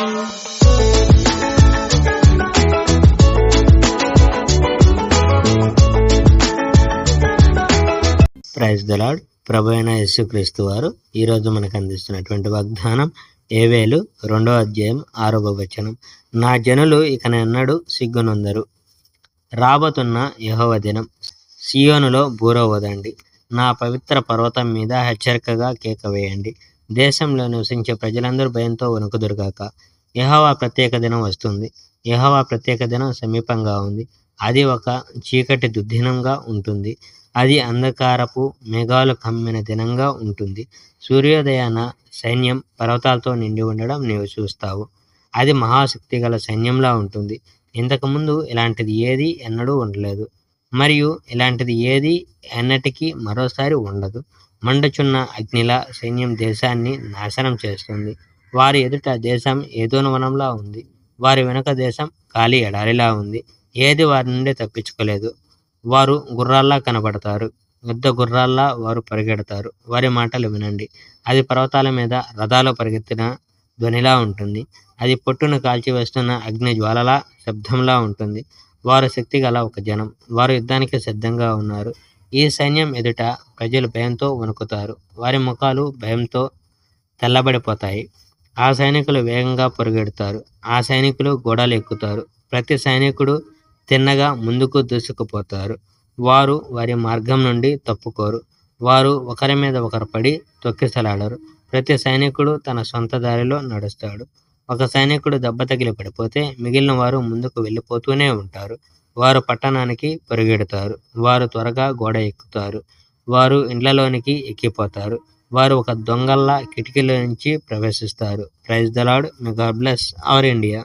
Praise the lord. ప్రభు అయిన యేసుక్రీస్తు వారు ఈరోజు మనకు అందిస్తున్నటువంటి వాగ్దానం ఏవేలు 2వ అధ్యాయం 6వ వచనం. నా జనులు ఇకనెన్నడూ సిగ్గునొందరు. రాబోతున్న యెహోవా దినం. సియోనులో బూర ఊదండి. నా పవిత్ర పర్వతం మీద హెచ్చరికగా కేక వేయండి. దేశంలో నివసించే ప్రజలందరూ భయంతో వణుకుదురుగాక. యెహోవా ప్రత్యేక దినం వస్తుంది. యెహోవా ప్రత్యేక దినం సమీపంగా ఉంది. అది ఒక చీకటి దుర్దినంగా ఉంటుంది. అది అంధకారపు మేఘాలు కమ్మిన దినంగా ఉంటుంది. సూర్యోదయాన సైన్యం పర్వతాలతో నిండి ఉండడం నీవు చూస్తావు. అది మహాశక్తి గల సైన్యంలా ఉంటుంది. ఇంతకుముందు ఇలాంటిది ఏది ఎన్నడూ ఉండలేదు, మరియు ఇలాంటిది ఏది ఎన్నటికీ మరోసారి ఉండదు. మండుచున్న అగ్నిలా సైన్యం దేశాన్ని నాశనం చేస్తుంది. వారి ఎదుట దేశం ఏదోను వనంలా ఉంది. వారి వెనుక దేశం ఖాళీ ఎడారిలా ఉంది. ఏది వారి నుండి తప్పించుకోలేదు. వారు గుర్రాల్లా కనబడతారు. యుద్ధ గుర్రాల్లా వారు పరిగెడతారు. వారి మాటలు వినండి. అది పర్వతాల మీద రథాలు పరిగెత్తిన ధ్వనిలా ఉంటుంది. అది పొట్టును కాల్చివేస్తున్న అగ్ని జ్వాలల శబ్దంలా ఉంటుంది. వారు శక్తిగల ఒక జనం. వారు యుద్ధానికి సిద్ధంగా ఉన్నారు. ఈ సైన్యం ఎదుట ప్రజలు భయంతో వణుకుతారు. వారి ముఖాలు భయంతో తెల్లబడిపోతాయి. ఆ సైనికులు వేగంగా పరుగెడతారు. ఆ సైనికులు గోడలు ఎక్కుతారు. ప్రతి సైనికుడు తిన్నగా ముందుకు దూసుకుపోతారు. వారు వారి మార్గం నుండి తప్పుకోరు. వారు ఒకరి మీద ఒకరు పడి తొక్కిసలాడరు. ప్రతి సైనికుడు తన సొంత దారిలో నడుస్తాడు. ఒక సైనికుడు దెబ్బ తగిలి పడిపోతే మిగిలిన వారు ముందుకు వెళ్ళిపోతూనే ఉంటారు. వారు పట్టణానికి పరుగెడతారు. వారు త్వరగా గోడ ఎక్కుతారు. వారు ఇండ్లలోనికి ఎక్కిపోతారు. వారు ఒక దొంగల్లా కిటికీలో నుంచి ప్రవేశిస్తారు. Praise the Lord. May God bless our India.